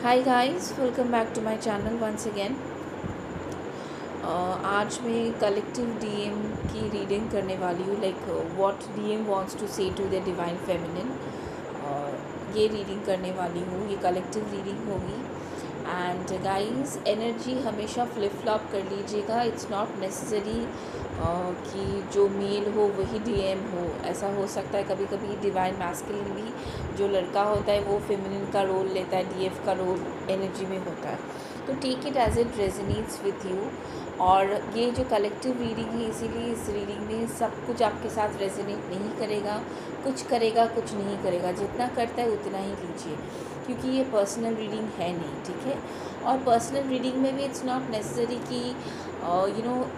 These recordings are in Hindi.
Hi guys, welcome back to my channel once again. आज मैं कलेक्टिव डीएम की रीडिंग करने वाली हूँ, like what DM wants to say to the divine feminine. ये रीडिंग करने वाली हूँ, ये कलेक्टिव रीडिंग होगी। एंड गाइस, एनर्जी हमेशा फ्लिप फ्लॉप कर लीजिएगा। इट्स नॉट नेसेसरी कि जो मेल हो वही डीएम हो। ऐसा हो सकता है कभी कभी डिवाइन मैस्कुलिन भी, जो लड़का होता है वो फेमिनिन का रोल लेता है, डीएफ का रोल एनर्जी में होता है। तो take it as it resonates with you. और ये जो कलेक्टिव रीडिंग है, इसीलिए इस रीडिंग में सब कुछ आपके साथ रेजोनेट नहीं करेगा। कुछ करेगा, कुछ नहीं करेगा। जितना करता है उतना ही लीजिए, क्योंकि ये पर्सनल रीडिंग है नहीं, ठीक है। और पर्सनल रीडिंग में भी इट्स नॉट नेसेसरी कि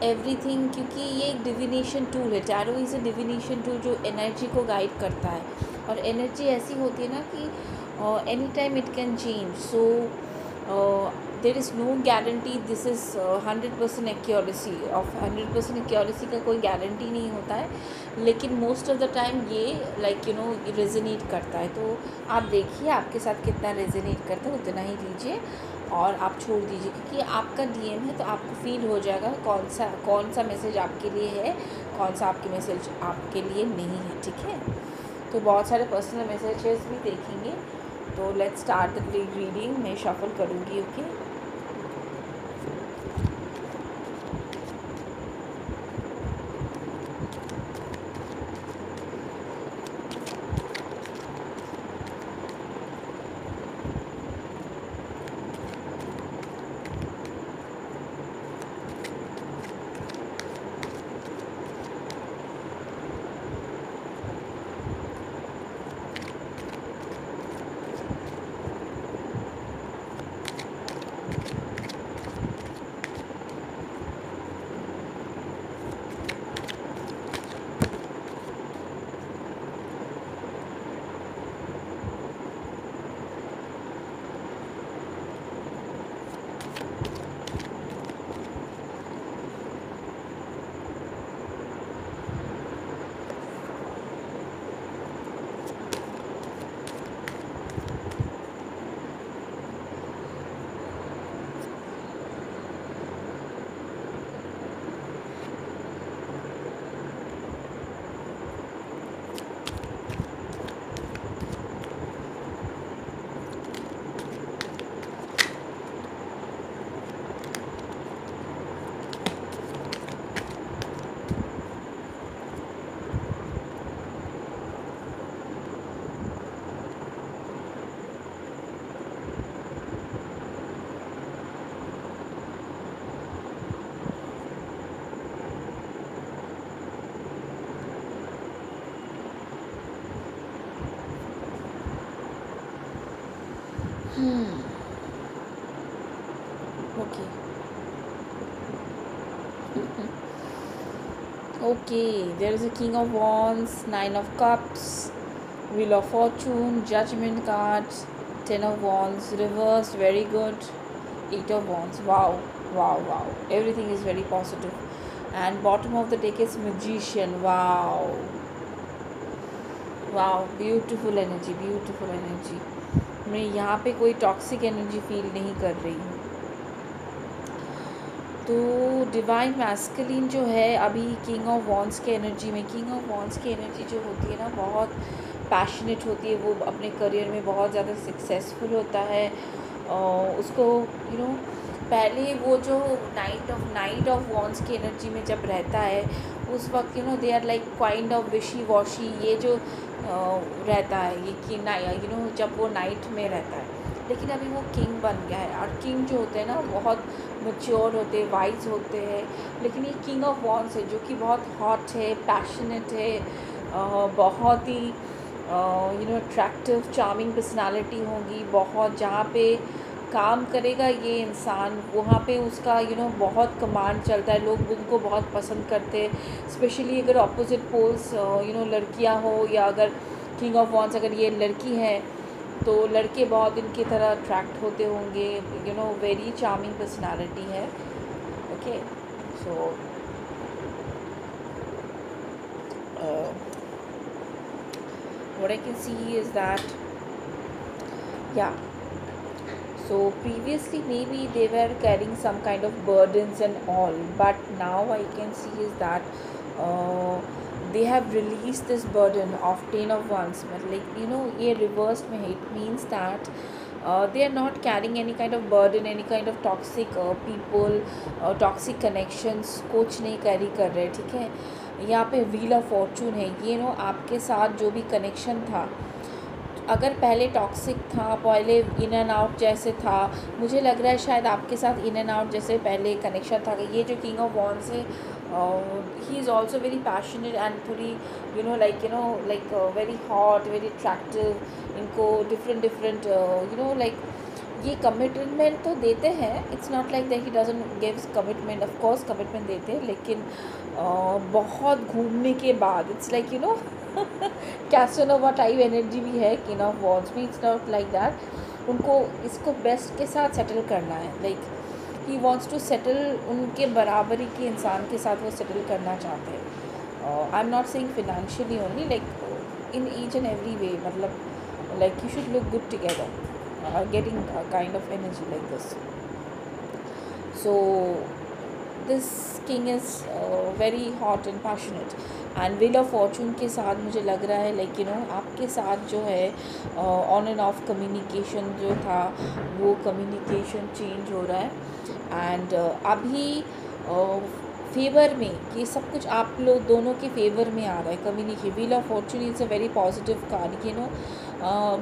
एवरीथिंग, क्योंकि ये एक डिविनेशन टूल है। Tarot is a divination tool जो एनर्जी को गाइड करता है। और एनर्जी ऐसी होती है ना कि any time it can change. So there is no guarantee this is 100% accuracy. Of 100% accuracy का कोई गारंटी नहीं होता है, लेकिन मोस्ट ऑफ द टाइम ये रेजोनेट करता है। तो आप देखिए आपके साथ कितना रेजोनेट करता है, उतना ही लीजिए और आप छोड़ दीजिए, क्योंकि आपका डीएम है तो आपको फील हो जाएगा कौन सा मैसेज आपके लिए है, कौन सा आपके मैसेज आपके लिए नहीं है, ठीक है। तो बहुत सारे पर्सनल मैसेजेस भी देखेंगे। तो लेट्स स्टार्ट द रीडिंग। मैं शफल करूँगी, okay. Okay Okay, there is a King of Wands, Nine of Cups, Wheel of Fortune, Judgment cards, Ten of Wands, reversed, very good, Eight of Wands, wow, wow, wow, everything is very positive. And bottom of the deck is Magician, wow, wow, beautiful energy, beautiful energy. मैं यहाँ पे कोई टॉक्सिक एनर्जी फील नहीं कर रही हूँ। तो डिवाइन मैस्कुलिन जो है अभी किंग ऑफ वॉन्ड्स के एनर्जी में, किंग ऑफ वॉन्ड्स की एनर्जी जो होती है ना, बहुत पैशनेट होती है। वो अपने करियर में बहुत ज़्यादा सक्सेसफुल होता है। उसको पहले वो जो नाइट ऑफ वॉन्ड्स की एनर्जी में जब रहता है, उस वक्त they are like kind of wishy washy. ये जो रहता है ये कि जब वो नाइट में रहता है, लेकिन अभी वो किंग बन गया है। और किंग जो होते हैं ना, बहुत मैच्योर होते हैं, वाइज होते हैं। लेकिन ये किंग ऑफ वॉन्ड्स है जो कि बहुत हॉट है, पैशनेट है, बहुत ही अट्रैक्टिव चार्मिंग पर्सनालिटी होगी। बहुत जहाँ पे काम करेगा ये इंसान, वहाँ पे उसका बहुत कमांड चलता है। लोग उनको बहुत पसंद करते हैं, स्पेशली अगर अपोजिट पोल्स लड़कियाँ हो, या अगर किंग ऑफ वॉन्ड्स अगर ये लड़की है तो लड़के बहुत इनकी तरह अट्रैक्ट होते होंगे। वेरी चार्मिंग पर्सनालिटी है, okay. So what I can see is that, yeah, So previously maybe they were carrying some kind of burdens and all, but now I can see is that uh, they have released this burden of 10 of wands. But like ये reversed में है, it means that they are not carrying any kind of burden, any kind of toxic people, toxic connections कुछ नहीं कैरी कर रहे, ठीक है। यहाँ पे व्हील ऑफ फॉर्चून है, ये आपके साथ जो भी कनेक्शन था, अगर पहले टॉक्सिक था, पहले इन एंड आउट जैसे था, मुझे लग रहा है शायद आपके साथ इन एंड आउट जैसे पहले कनेक्शन था। ये जो किंग ऑफ वॉन्ड्स है, he is also very passionate and थोड़ी like very hot, very attractive. इनको डिफरेंट लाइक ये कमिटमेंट तो देते हैं, it's not like that he doesn't gives commitment, of course commitment देते हैं, लेकिन बहुत घूमने के बाद it's like Casanova type energy भी है किंग ऑफ वॉन्ड्स में। इट्स नॉट लाइक दैट उनको इसको बेस्ट के साथ सेटल करना है, like he wants to settle, उनके बराबरी के इंसान के साथ वो सेटल करना चाहते हैं। I am not saying financially only, like in each and every way, मतलब like you should look good together, getting kind of energy like this. So this king is very hot and passionate. And wheel of fortune के साथ मुझे लग रहा है लाइक आपके साथ जो है ऑन एंड ऑफ कम्युनिकेशन जो था, वो कम्युनिकेशन चेंज हो रहा है। एंड अभी फेवर में ये सब कुछ आप लोग दोनों के फेवर में आ रहा है communication. Wheel of Fortune is a very positive card,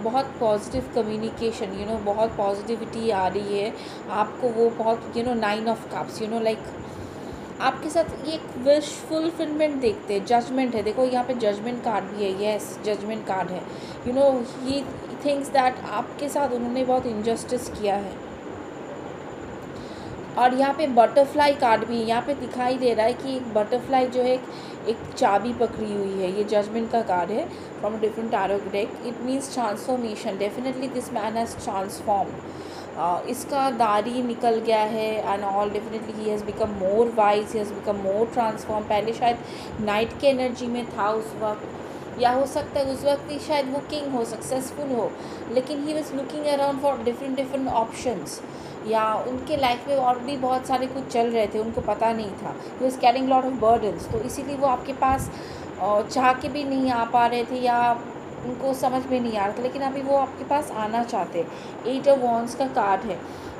बहुत पॉजिटिव कम्युनिकेशन, बहुत पॉजिटिविटी आ रही है आपको, वो बहुत नाइन ऑफ कप्स, लाइक आपके साथ एक विश फुलफिलमेंट देखते हैं। जजमेंट है, देखो यहाँ पे जजमेंट कार्ड भी है, येस जजमेंट कार्ड है। ही थिंक्स दैट आपके साथ उन्होंने बहुत इनजस्टिस किया है। और यहाँ पे बटरफ्लाई कार्ड भी यहाँ पे दिखाई दे रहा है कि एक बटरफ्लाई जो है एक चाबी पकड़ी हुई है। ये जजमेंट का कार्ड है from different tarot deck. It means transformation, definitely this man has transformed. इसका दाढ़ी निकल गया है and all, definitely he has become more wise, he has become more transform. पहले शायद नाइट के एनर्जी में था उस वक्त, या हो सकता है उस वक्त ही शायद वो किंग हो, सक्सेसफुल हो, लेकिन he was looking around for different options, या उनके लाइफ में और भी बहुत सारे कुछ चल रहे थे, उनको पता नहीं था। He was carrying lot of burdens, तो इसीलिए वो आपके पास चाह के भी नहीं आ पा रहे थे, या उनको समझ में नहीं आ रहा था, लेकिन अभी वो आपके पास आना चाहते। 8 ऑफ वॉन्ड्स का कार्ड है,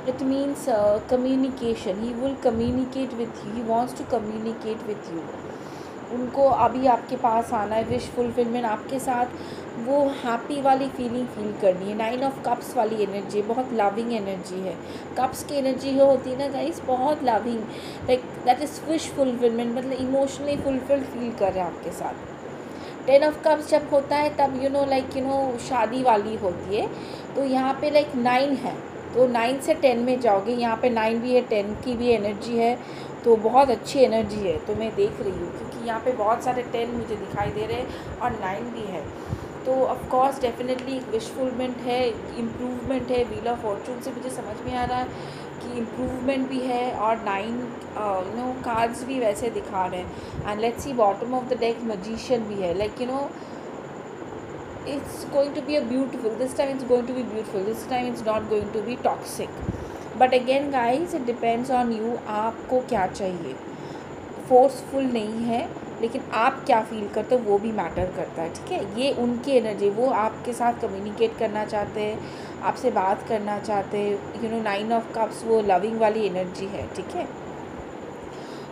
it means communication. He will communicate with you, he wants to communicate with you. उनको अभी आपके पास आना है, विश फुलफिलमेंट आपके साथ, वो हैप्पी वाली फीलिंग फील करनी है। 9 ऑफ कप्स वाली एनर्जी, बहुत लविंग एनर्जी है। कप्स की एनर्जी जो होती है ना गाइस, बहुत loving, like that is wish fulfilment, मतलब इमोशनली फुलफिल्ड फील कर रहे हैं आपके साथ। 10 ऑफ कप्स जब होता है तब शादी वाली होती है, तो यहाँ पे लाइक 9 है, तो 9 से 10 में जाओगे। यहाँ पे 9 भी है, 10 की भी एनर्जी है, तो बहुत अच्छी एनर्जी है। तो मैं देख रही हूँ क्योंकि यहाँ पे बहुत सारे 10 मुझे दिखाई दे रहे हैं और 9 भी है, तो ऑफ कोर्स डेफिनेटली एक विशफुलमेंट है, इम्प्रूवमेंट है। व्हील ऑफ फॉर्चून से मुझे समझ में आ रहा है कि इम्प्रूवमेंट भी है, और 9 कार्ड्स भी वैसे दिखा रहे हैं। And let's see bottom of the deck magician भी है, like it's going to be a beautiful, this time it's going to be beautiful, this time it's not going to be toxic. But again guys, it depends on you, आपको क्या चाहिए। फोर्सफुल नहीं है, लेकिन आप क्या फील करते हो वो भी मैटर करता है, ठीक है। ये उनकी एनर्जी, वो आपके साथ कम्युनिकेट करना चाहते हैं, आपसे बात करना चाहते हैं। 9 ऑफ कप्स वो लविंग वाली एनर्जी है, ठीक है,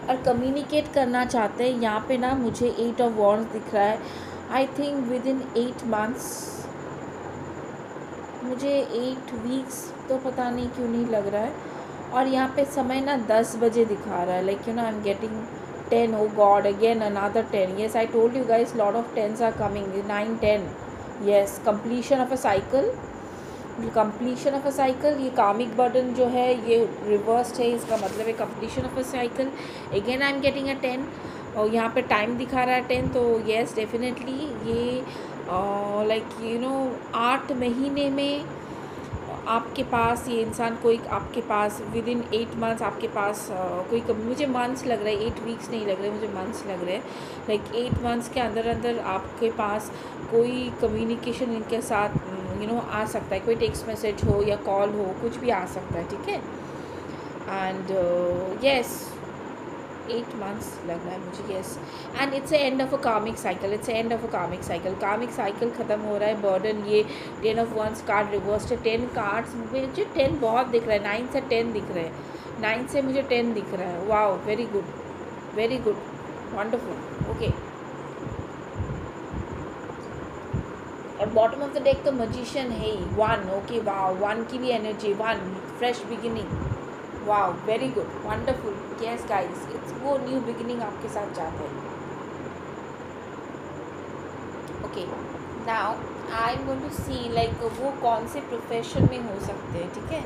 और कम्युनिकेट करना चाहते हैं। यहाँ पे ना मुझे 8 ऑफ वॉन्ड्स दिख रहा है। I think with in 8 months, मुझे 8 वीक्स तो पता नहीं क्यों नहीं लग रहा है। और यहाँ पे समय ना 10 बजे दिखा रहा है, like I am getting 10, oh god, again another 10. Yes, I told you guys, lot of 10s are coming, 9 10. Yes, completion of a cycle, completion of a cycle। ये कार्मिक बर्डन जो है ये रिवर्स्ड है, इसका मतलब है completion of a cycle। again I am getting a 10, और यहाँ पे टाइम दिखा रहा है 10, तो yes डेफिनेटली ये लाइक 8 महीने में आपके पास ये इंसान कोई, आपके पास विद इन 8 मंथ्स आपके पास कोई मुझे मंथ्स लग रहा है, 8 वीक्स नहीं लग रहे, मुझे मंथ्स लग रहे हैं। लाइक 8 मंथ्स के अंदर अंदर आपके पास कोई कम्युनिकेशन इनके साथ आ सकता है, कोई टेक्स्ट मैसेज हो या कॉल हो, कुछ भी आ सकता है, ठीक है। एंड यस 8 months लग रहा है मुझे, yes. And it's end of a karmic cycle, it's end of a karmic cycle, कार्मिक साइकिल ख़त्म हो रहा है। बर्डन, ये 10 of Wands कार्ड रिवर्स्ड है। 10 कार्ड्स मुझे 10 बहुत दिख रहा है, 9 से 10 दिख रहे हैं, 9 से मुझे 10 दिख रहा है। Wow, very good, wonderful, okay. और बॉटम ऑफ द डेक तो मैजिशियन है ही, 1, ओके, वाओ, 1 की भी energy, 1 fresh beginning, wow, very good, wonderful, yes guys, it's वो न्यू बिगिनिंग आपके साथ चाहते हैं। Okay, now I am going to see like वो कौन से प्रोफेशन में हो सकते हैं, ठीक है।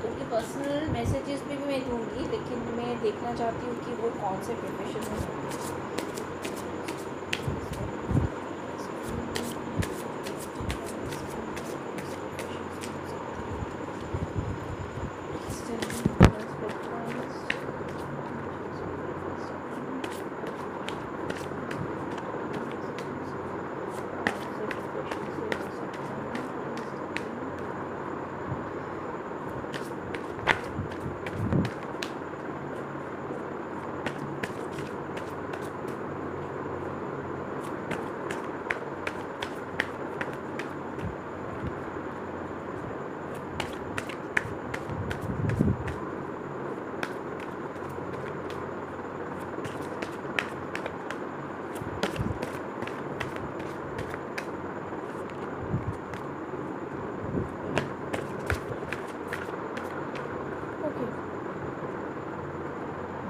तो उनके पर्सनल मैसेजेस भी मैं दूंगी, लेकिन मैं देखना चाहती हूँ कि वो कौन से प्रोफेशन में होंगे।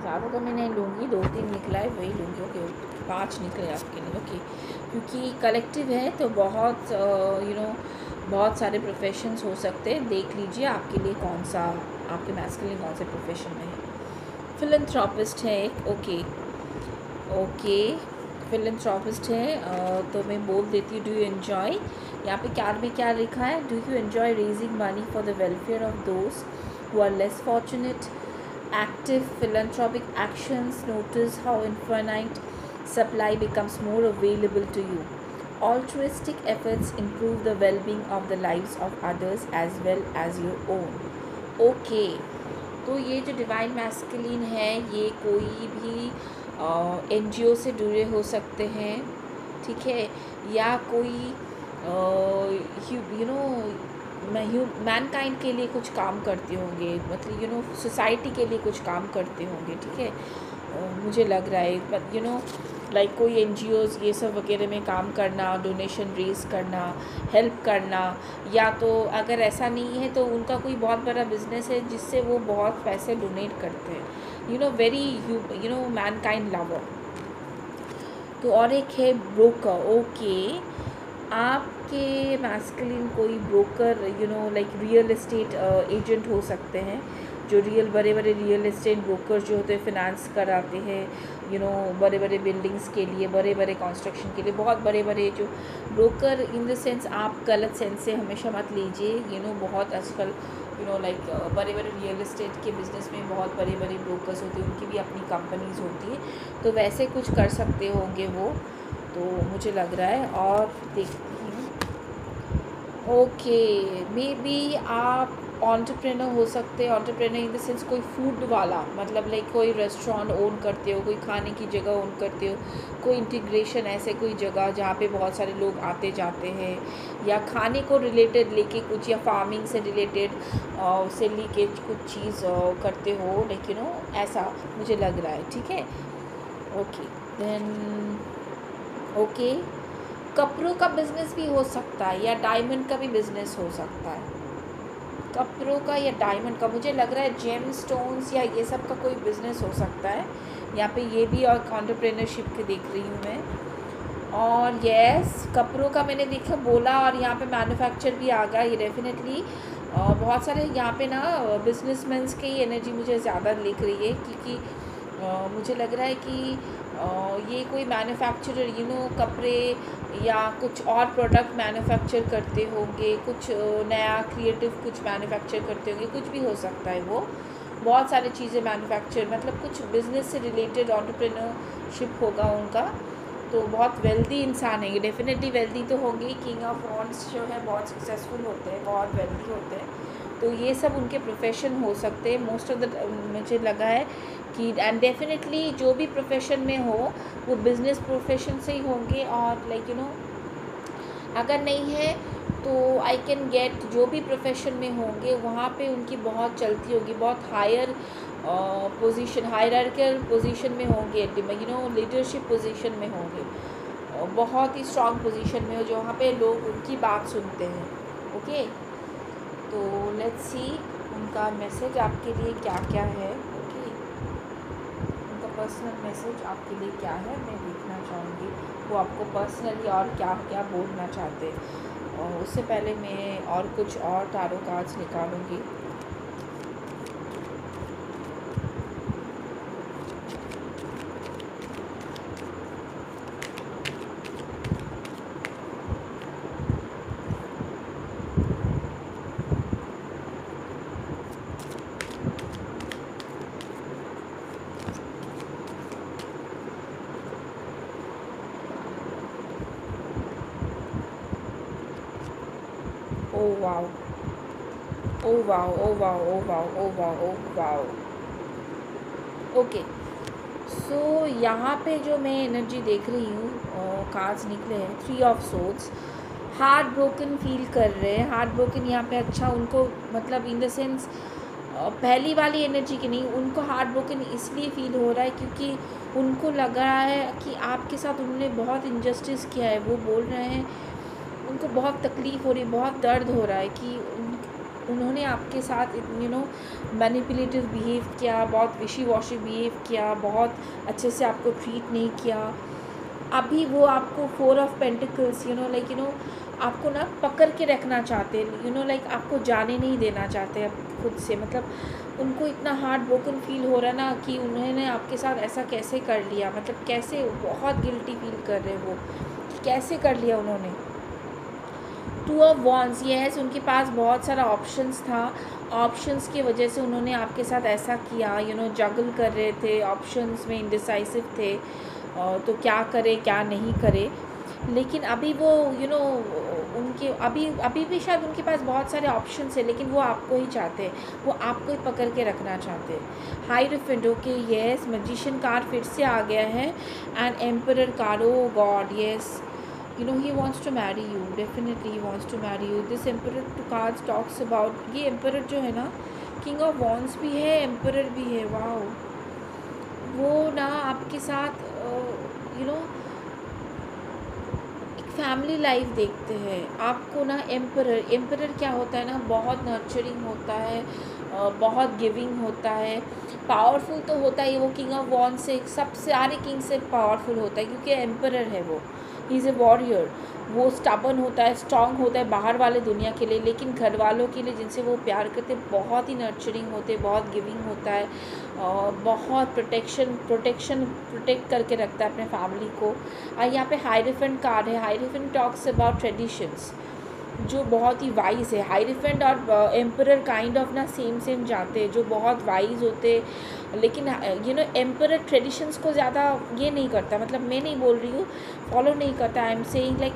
ज़्यादा तो मैं नहीं लूँगी, 2-3 निकला है वही लूँगी, ओके। 5 निकले आपके लिए, ओके। क्योंकि कलेक्टिव है तो बहुत बहुत सारे प्रोफेशंस हो सकते हैं। देख लीजिए आपके लिए कौन सा, आपके मैस्कुलिन कौन से प्रोफेशन में है। फिलैंथ्रोपिस्ट है एक, ओके, फिलैंथ्रोपिस्ट है। तो मैं बोल देती हूँ, डू यू एन्जॉय, यहाँ पे कार्ड में क्या लिखा है, do you enjoy raising money for the welfare of those who are less fortunate. Active philanthropic actions, notice how infinite supply becomes more available to you. Altruistic efforts improve the well-being of the lives of others as well as your own. Okay, तो ये जो डिवाइन मैस्कुलिन है ये कोई भी NGO से जुड़े हो सकते हैं, ठीक है, या कोई मैनकाइंड के लिए कुछ काम करते होंगे, मतलब सोसाइटी के लिए कुछ काम करते होंगे, ठीक है। मुझे लग रहा है लाइक कोई NGOs ये सब वगैरह में काम करना, डोनेशन रेज करना, हेल्प करना, या तो अगर ऐसा नहीं है तो उनका कोई बहुत बड़ा बिजनेस है जिससे वो बहुत पैसे डोनेट करते हैं, वेरी मैनकाइंड लवर। तो और एक है ब्रोकर, ओके, आपके मैस्कुलिन कोई broker like real estate agent हो सकते हैं, जो बड़े बड़े रियल एस्टेट ब्रोकर जो होते हैं, फिनांस कराते हैं बड़े बड़े बिल्डिंग्स के लिए, बड़े बड़े कंस्ट्रक्शन के लिए, बहुत बड़े बड़े जो ब्रोकर, इन द सेंस आप गलत सेंस से हमेशा मत लीजिए, बहुत आजकल लाइक बड़े बड़े रियल एस्टेट के बिज़नेस में बहुत बड़े बड़े ब्रोकर्स होते हैं, उनकी भी अपनी कंपनीज होती है, तो वैसे कुछ कर सकते होंगे वो, तो मुझे लग रहा है। और देखती हूँ, ओके, मे बी आप एंटरप्रेन्योर हो सकते हैं, एंटरप्रेन्योर इन द सेंस कोई फूड वाला, मतलब लाइक कोई रेस्टोरेंट ओन करते हो, कोई खाने की जगह ओन करते हो, कोई इंटीग्रेशन, ऐसे कोई जगह जहाँ पे बहुत सारे लोग आते जाते हैं, या खाने को रिलेटेड लेके कुछ, या फार्मिंग से रिलेटेड से लेके कुछ चीज़ करते हो, लेकिन ऐसा मुझे लग रहा है, ठीक है। ओके, देन ओके, कपड़ों का बिज़नेस भी हो सकता है, या डायमंड का भी बिज़नेस हो सकता है, कपड़ों का या डायमंड का, मुझे लग रहा है जेम स्टोन्स या ये सब का कोई बिज़नेस हो सकता है यहाँ पे, ये भी और एंटरप्रेन्योरशिप के देख रही हूँ मैं। और यस, कपड़ों का मैंने देखा बोला, और यहाँ पे मैन्युफैक्चर भी आ गया, ये डेफिनेटली बहुत सारे यहाँ पे ना बिजनेसमैन की एनर्जी मुझे ज़्यादा दिख रही है, क्योंकि मुझे लग रहा है कि ये कोई मैन्युफैक्चरर कपड़े या कुछ और प्रोडक्ट मैन्युफैक्चर करते होंगे, कुछ नया क्रिएटिव कुछ मैन्युफैक्चर करते होंगे, कुछ भी हो सकता है, वो बहुत सारी चीज़ें मैन्युफैक्चर, मतलब कुछ बिज़नेस से रिलेटेड एंटरप्रेन्योरशिप होगा उनका, तो बहुत वेल्दी इंसान है ये, डेफिनेटली वेल्दी तो होंगे। किंग ऑफ वॉन्ड्स जो है बहुत सक्सेसफुल होते हैं, बहुत वेल्दी होते हैं, तो ये सब उनके प्रोफेशन हो सकते हैं मोस्ट ऑफ द, मुझे लगा है कि। एंड डेफिनेटली जो भी प्रोफेशन में हो वो बिज़नेस प्रोफेशन से ही होंगे, और लाइक यू नो अगर नहीं है तो आई कैन गेट जो भी प्रोफेशन में होंगे वहाँ पे उनकी बहुत चलती होगी, बहुत हायर पोजीशन, हायरार्किकल पोजीशन में होंगे, यू नो लीडरशिप पोजीशन में होंगे, बहुत ही स्ट्रॉन्ग पोजीशन में हो जो वहाँ पे लोग उनकी बात सुनते हैं। ओके, तो लेट्स सी उनका मैसेज आपके लिए क्या क्या है। ओके, उनका पर्सनल मैसेज आपके लिए क्या है मैं देखना चाहूँगी, वो आपको पर्सनली और क्या क्या बोलना चाहते हैं। और उससे पहले मैं और कुछ और टारो कार्ड्स निकालूंगी। Oh wow, oh wow, oh wow, oh wow, oh wow, oh wow. Okay, so यहाँ पे जो मैं एनर्जी देख रही हूँ, कार्ड्स निकले हैं 3 of swords. Heart broken feel कर रहे हैं, हार्ट ब्रोकन यहाँ पे अच्छा उनको, मतलब इन द सेंस पहली वाली एनर्जी की नहीं, उनको हार्ट ब्रोकन इसलिए फील हो रहा है क्योंकि उनको लग रहा है कि आपके साथ उन्होंने बहुत इनजस्टिस किया है। वो बोल रहे हैं उनको बहुत तकलीफ़ हो रही है, बहुत दर्द हो रहा है कि उन्होंने आपके साथ यू नो मैनिपुलेटिव बिहेव किया, बहुत विशी वॉशी बिहेव किया, बहुत अच्छे से आपको ट्रीट नहीं किया। अभी वो आपको 4 of pentacles you know like you no आपको ना पकड़ के रखना चाहते हैं, यू नो लाइक आपको जाने नहीं देना चाहते खुद से। मतलब उनको इतना हार्ट ब्रोकन फील हो रहा है ना कि उन्होंने आपके साथ ऐसा कैसे कर लिया, मतलब कैसे, बहुत गिल्टी फील कर रहे हैं वो, कैसे कर लिया उन्होंने। 2 ऑफ वॉन्ड्स, यस उनके पास बहुत सारा ऑप्शंस था, ऑप्शंस की वजह से उन्होंने आपके साथ ऐसा किया, यू नो जगल कर रहे थे, ऑप्शंस में इंडिसाइसिव थे, तो क्या करे क्या नहीं करे। लेकिन अभी वो यू नो उनके अभी भी शायद उनके पास बहुत सारे ऑप्शंस है, लेकिन वो आपको ही चाहते हैं, वो आपको ही पकड़ के रखना चाहते हैं। Hierophant, okay yes, magician card फिर से आ गया है, and emperor card, oh god yes, you know he wants to marry you, definitely he wants to marry you। this emperor to cards talks about, ये emperor जो है ना king of wands भी है, emperor भी है, वाओ। वो ना आपके साथ यू नो एक फैमिली लाइफ देखते हैं आपको ना। एम्परर क्या होता है ना, बहुत नर्चरिंग होता है, बहुत गिविंग होता है, पावरफुल तो होता ही, वो किंग ऑफ वॉन्ड से सब सारे किंग से पावरफुल होता है क्योंकि एम्परर है वो, ही इज़ ए वॉरियर। वो स्टबन होता है, स्ट्रॉन्ग होता है बाहर वाले दुनिया के लिए, लेकिन घर वालों के लिए जिनसे वो प्यार करते बहुत ही नर्चरिंग होते, बहुत गिविंग होता है, बहुत प्रोटेक्ट करके रखता है अपने फैमिली को। यहाँ पे हाइरोफेंट कार्ड है, हाइरोफेंट टॉक्स अबाउट ट्रेडिशंस, जो बहुत ही वाइज है। हाइरोफेंट और एम्परर काइंड ऑफ ना सेम जाते हैं, जो बहुत वाइज होते, लेकिन यू नो एम्परर ट्रेडिशंस को ज़्यादा ये नहीं करता, मतलब मैं नहीं बोल रही हूँ फॉलो नहीं करता, I am saying like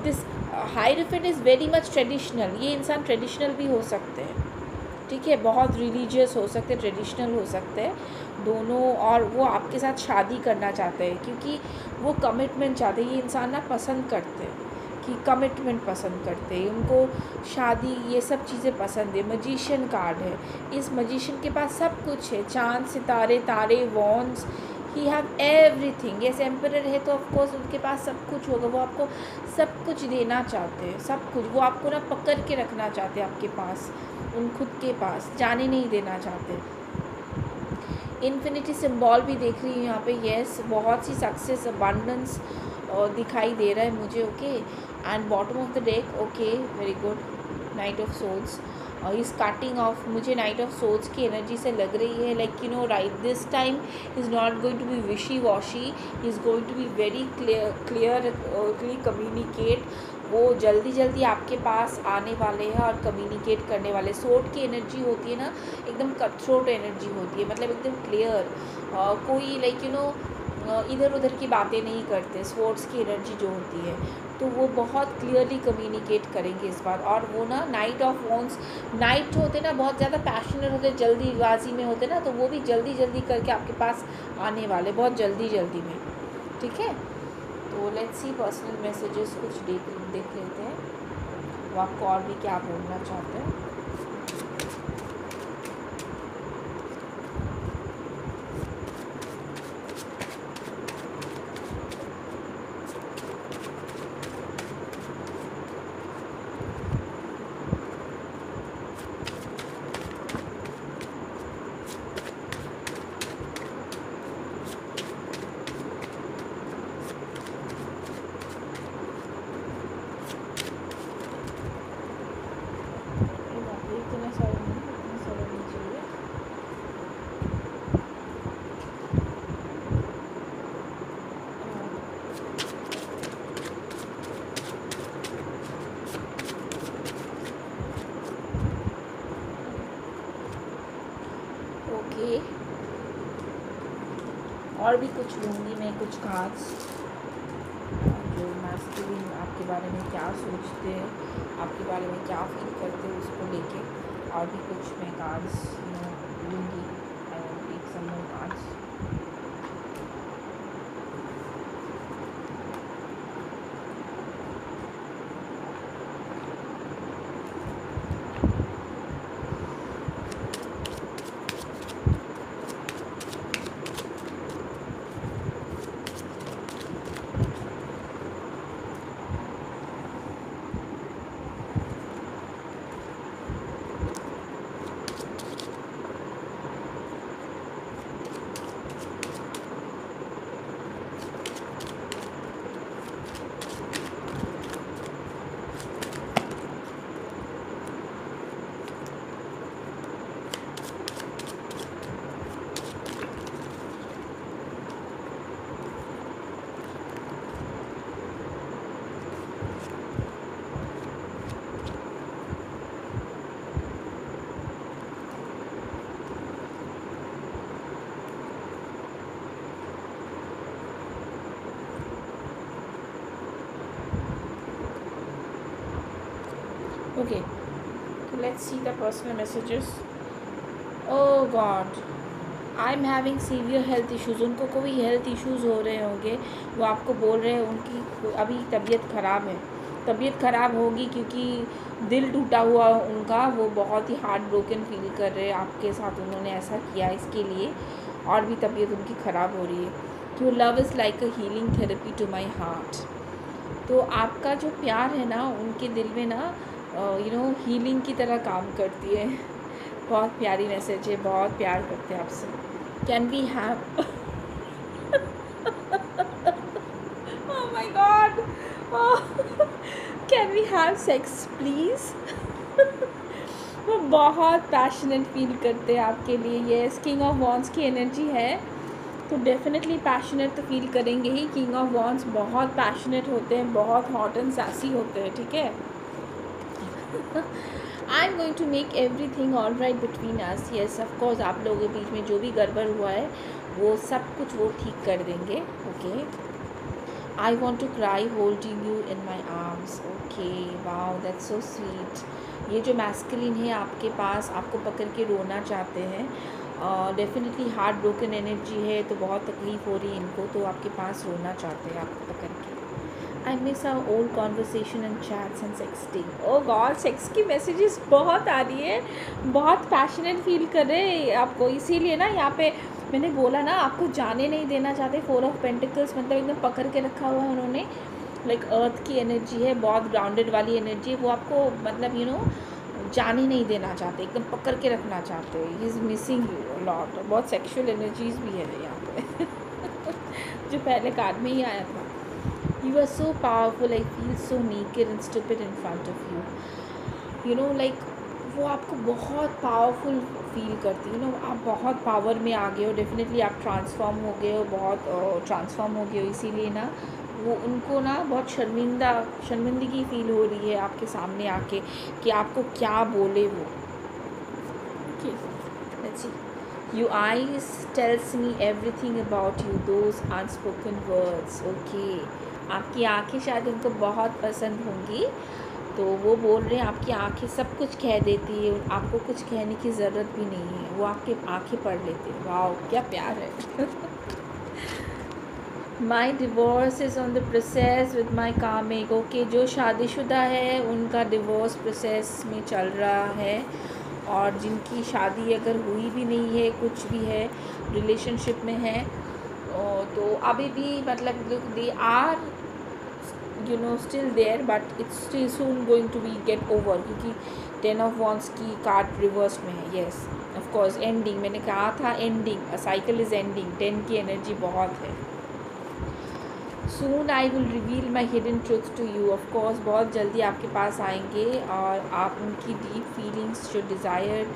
this hierophant is very much traditional. ये इंसान ट्रेडिशनल भी हो सकते हैं, ठीक है, बहुत रिलीजियस हो सकते हैं, ट्रेडिशनल हो सकते हैं दोनों, और वो आपके साथ शादी करना चाहते हैं क्योंकि वो कमिटमेंट चाहते हैं। ये इंसान ना पसंद करते हैं कि कमिटमेंट पसंद करते हैं, उनको शादी ये सब चीज़ें पसंद है। मजिशियन कार्ड है, इस मजिशियन के पास सब कुछ है, चांद सितारे तारे wands, he have everything. Yes emperor है तो ऑफकोर्स उनके पास सब कुछ होगा, वो आपको सब कुछ देना चाहते हैं, सब कुछ वो आपको ना पकड़ के रखना चाहते हैं आपके पास, उन खुद के पास जाने नहीं देना चाहते। इन्फिनिटी सिंबल भी देख रही हूँ यहाँ पे, यस बहुत सी सक्सेस अबंडेंस दिखाई दे रहा है मुझे। Okay, and bottom of the deck, okay very good, knight of swords is cutting off, मुझे नाइट ऑफ सोर्ड्स की एनर्जी से लग रही है like you know right this time is not going to be wishy washy, is going to be very clearly communicate. वो जल्दी आपके पास आने वाले हैं और कम्युनिकेट करने वाले। सोर्ड की एनर्जी होती है ना एकदम कट थ्रोट एनर्जी होती है, मतलब एकदम क्लियर, कोई लाइक यू नो इधर उधर की बातें नहीं करते, स्पोर्ट्स की एनर्जी जो होती है तो वो बहुत क्लियरली कम्युनिकेट करेंगे इस बार। और वो ना नाइट ऑफ वॉन्ड्स, नाइट जो होते ना बहुत ज़्यादा पैशनेट होते, जल्दीबाजी में होते ना, तो वो भी जल्दी जल्दी करके आपके पास आने वाले, बहुत जल्दी जल्दी में। ठीक है, तो लेट्स सी पर्सनल मैसेजेस कुछ देख लेते हैं वो आपको और भी क्या बोलना चाहते हैं। इतना सारा नहीं चाहिए। ओके, और भी कुछ लूँगी मैं, कुछ कार्ड्स जो मैस्कुलिन आपके बारे में क्या सोचते हैं, आपके बारे में क्या फील करते हैं उसको लेके, और भी कुछ मैं कार्ड्स लूँगी। I want to take some more cards. Okay, so let's see the personal messages. Oh God, I'm having severe health issues. उनको कोई हेल्थ इश्यूज़ हो रहे होंगे, वो आपको बोल रहे हैं उनकी अभी तबीयत ख़राब है, तबीयत ख़राब होगी क्योंकि दिल टूटा हुआ उनका, वो बहुत ही हार्ट ब्रोकन फील कर रहे हैं आपके साथ, उन्होंने ऐसा किया इसके लिए, और भी तबीयत उनकी ख़राब हो रही है। तो love is like a healing therapy to my heart. तो आपका जो प्यार है ना उनके दिल में ना हीलिंग की तरह काम करती है। बहुत प्यारी मैसेज है, बहुत प्यार करते हैं आपसे। Can we have oh my god, can we have sex please. वो बहुत पैशनेट फील करते हैं आपके लिए। ये किंग ऑफ वॉन्ड्स की एनर्जी है तो डेफिनेटली पैशनेट तो फील करेंगे ही। किंग ऑफ वॉन्ड्स बहुत पैशनेट होते हैं, बहुत हॉट एंड सैसी होते हैं। ठीक है, I am going to make everything all right between us. Yes of course, आप लोगों के बीच में जो भी गड़बड़ हुआ है वो सब कुछ वो ठीक कर देंगे। Okay, I want to cry holding you in my arms. Okay, wow that's so sweet. ये जो मैस्कुलिन है आपके पास, आपको पकड़ के रोना चाहते हैं, डेफिनेटली हार्ट ब्रोकन एनर्जी है तो बहुत तकलीफ़ हो रही है इनको, तो आपके पास रोना चाहते हैं आपको पकड़ के। I miss our old conversation and chats and sexting. Oh god, sex की मैसेजेस बहुत आ रही है, बहुत पैशनेट फील कर रहे हैं आपको, इसीलिए ना यहाँ पे मैंने बोला ना आपको जाने नहीं देना चाहते। 4 ऑफ पेंटिकल्स मतलब एकदम पकड़ के रखा हुआ है उन्होंने, लाइक अर्थ की एनर्जी है, बहुत ग्राउंडेड वाली एनर्जी है, वो आपको मतलब जाने नहीं देना चाहते, एकदम पकड़ के रखना चाहते हैं। He is missing you lot. बहुत सेक्शुअल एनर्जीज़ भी है यहाँ पे जो पहले कार्ड में ही आया था। You are so powerful, I feel so naked and stupid in front of you. Like वो आपको बहुत पावरफुल फील करती है। आप बहुत पावर में आ गए हो, डेफिनेटली आप ट्रांसफॉर्म हो गए हो, बहुत ट्रांसफॉर्म हो गए हो, इसीलिए ना वो उनको ना बहुत शर्मिंदगी फील हो रही है आपके सामने आके कि आपको क्या बोले वो। Okay, let's see you eyes tells me everything about you, those unspoken words. Okay, आपकी आंखें शायद उनको बहुत पसंद होंगी, तो वो बोल रहे हैं आपकी आंखें सब कुछ कह देती है, आपको कुछ कहने की ज़रूरत भी नहीं है, वो आपके आंखें पढ़ लेते हैं। वाह, क्या प्यार है। My divorce is on the process with my karmic. Okay, जो शादीशुदा है उनका डिवोर्स प्रोसेस में चल रहा है, और जिनकी शादी अगर हुई भी नहीं है, कुछ भी है, रिलेशनशिप में है, तो अभी भी मतलब they are still there, but it's still soon going to be get over, क्योंकि 10 ऑफ वॉन्ड्स की कार्ड रिवर्स में है। येस, ऑफ कोर्स एंडिंग, मैंने कहा था ending, a cycle is ending, 10 की एनर्जी बहुत है। Soon I will reveal my hidden truth to you. Of course बहुत जल्दी आपके पास आएंगे, और आप उनकी डीप फीलिंग्स, जो डिज़ायर,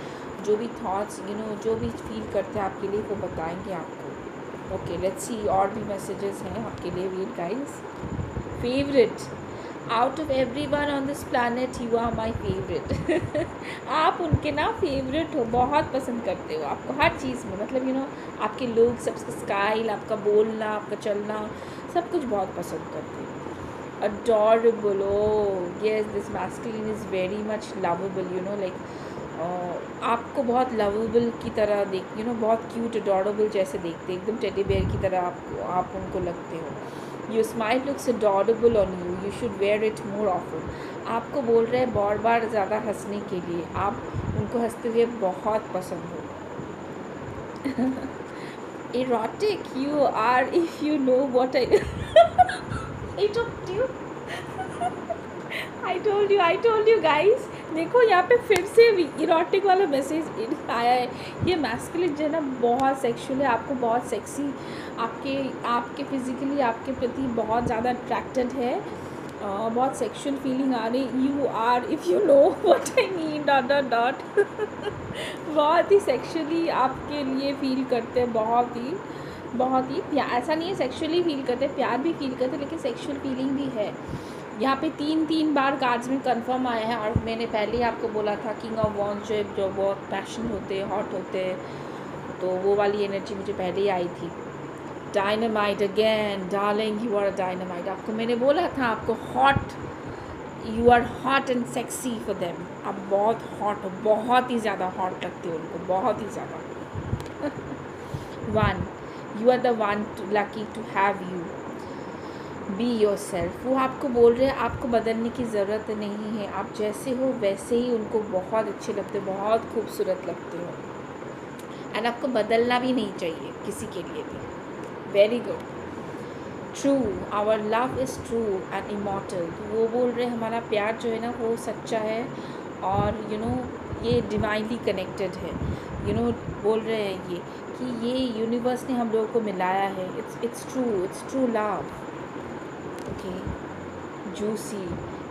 जो भी थॉट्स जो भी फील करते हैं आपके लिए, वो बताएंगे आपको। ओके, लेट्स सी और भी मैसेजेस हैं आपके लिए। Read guys. Favourite, out of everyone on this planet you are my favourite. आप उनके ना फेवरेट हो, बहुत पसंद करते हो, आपको हर चीज़ में, मतलब आपके लोग, सबका स्टाइल, आपका बोलना, आपका चलना, सब कुछ बहुत पसंद करते हो। Adorable, O yes, this masculine is very much lovable, like आपको बहुत लवेबल की तरह देख, बहुत क्यूट, अडोरेबल जैसे देखते, एकदम टेडी बेयर की तरह आप उनको लगते हो। Your smile looks adorable on you. You should wear it more often. आपको बोल रहे हैं बार बार ज़्यादा हंसने के लिए, आप उनको हंसते हुए बहुत पसंद हो। Erotic you are, if you know what I told you. I told you guys. देखो यहाँ पे फिर से इरोटिक वाला मैसेज आया है। ये मैस्कुलिन जो है ना, बहुत सेक्सुअल है, आपको बहुत सेक्सी, आपके फिज़िकली आपके प्रति बहुत ज़्यादा अट्रैक्टेड है, बहुत सेक्सुअल फीलिंग आ रही। You are, if you know what I mean, dot बहुत ही सेक्सुअली आपके लिए फील करते हैं, बहुत ही प्यार। ऐसा नहीं है सेक्सुअली फील करते, प्यार भी फील करते, लेकिन सेक्सुअल फीलिंग भी है। यहाँ पे 3 बार कार्ड्स में कंफर्म आया है, और मैंने पहले ही आपको बोला था किंग ऑफ वॉन्ड्स जो बहुत पैशन होते हैं, हॉट होते हैं, तो वो वाली एनर्जी मुझे पहले ही आई थी। Dynamite again, darling you are a dynamite. आपको मैंने बोला था, आपको hot, you are hot and sexy for them. आप बहुत हॉट हो, बहुत ही ज़्यादा हॉट लगते हो उनको, बहुत ही ज़्यादा। 1, you are the one lucky to have you, be yourself. वो आपको बोल रहे हैं आपको बदलने की ज़रूरत नहीं है, आप जैसे हो वैसे ही उनको बहुत अच्छे लगते हो, बहुत खूबसूरत लगते हो, एंड आपको बदलना भी नहीं चाहिए किसी के लिए भी। Very good. True, our love is true and immortal. वो बोल रहे हैं हमारा प्यार जो है ना, वो सच्चा है, और ये डिवाइनली कनेक्टेड है। बोल रहे हैं ये कि ये यूनिवर्स ने हम लोगों को मिलाया है। It's true love. Okay, juicy,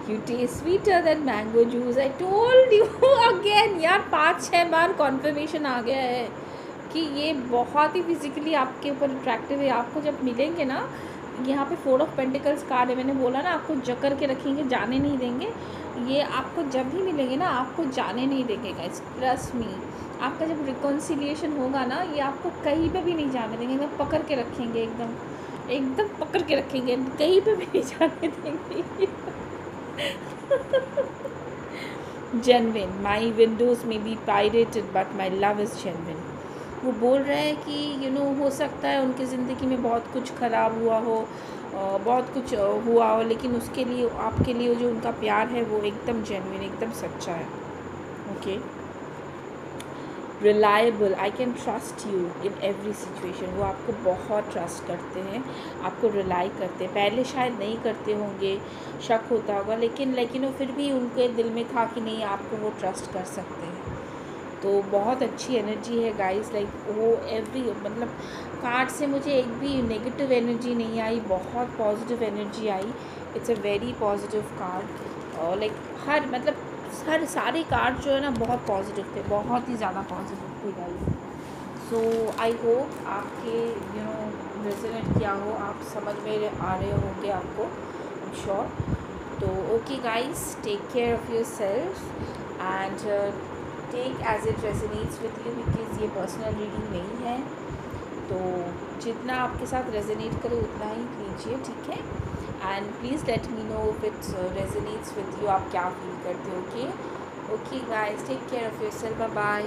you taste sweeter than mango juice. I told you again यार, 5-6 बार कॉन्फर्मेशन आ गया है कि ये बहुत ही फिजिकली आपके ऊपर अट्रैक्टिव है। आपको जब मिलेंगे ना, यहाँ पे 4 ऑफ पेंटिकल्स कार्ड है, मैंने बोला ना आपको जकड़ के रखेंगे, जाने नहीं देंगे। ये आपको जब भी मिलेंगे ना, आपको जाने नहीं देंगे गाइस, ट्रस्ट मी। आपका जब रिकॉन्सिलिएशन होगा ना, ये आपको कहीं पे भी नहीं जाने देंगे, एकदम पकड़ के रखेंगे, एकदम पकड़ के रखेंगे, कहीं पे भी नहीं जाने देंगे। जेन्युइन, माई विंडोज़ में be pirated but my love is genuine. वो बोल रहे हैं कि हो सकता है उनकी ज़िंदगी में बहुत कुछ ख़राब हुआ हो, बहुत कुछ हुआ हो, लेकिन उसके लिए, आपके लिए जो उनका प्यार है वो एकदम जेन्युइन, एकदम सच्चा है। Okay, reliable, I can trust you in every situation. वो आपको बहुत ट्रस्ट करते हैं, आपको रिलाई करते हैं। पहले शायद नहीं करते होंगे, शक होता होगा, लेकिन फिर भी उनके दिल में था कि नहीं, आपको वो ट्रस्ट कर सकते हैं। तो बहुत अच्छी एनर्जी है गाइस, लाइक वो मतलब कार्ड से मुझे एक भी नेगेटिव एनर्जी नहीं आई, बहुत positive energy I. It's a very positive card, और लाइक सारे कार्ड जो है ना, बहुत पॉजिटिव थे, बहुत ही ज़्यादा पॉजिटिव थे गाइस। सो आई होप आपके रेजोनेट किया हो, आप समझ में आ रहे होंगे आपको, आई एम श्योर। तो okay guys, take care of yourself, and take as it resonates with you, because ये पर्सनल रीडिंग नहीं है, तो जितना आपके साथ रेजोनेट करे उतना ही लीजिए, ठीक है। And please let me know if it resonates with you, आप क्या फील करते हो। Okay guys, take care of yourself, bye bye.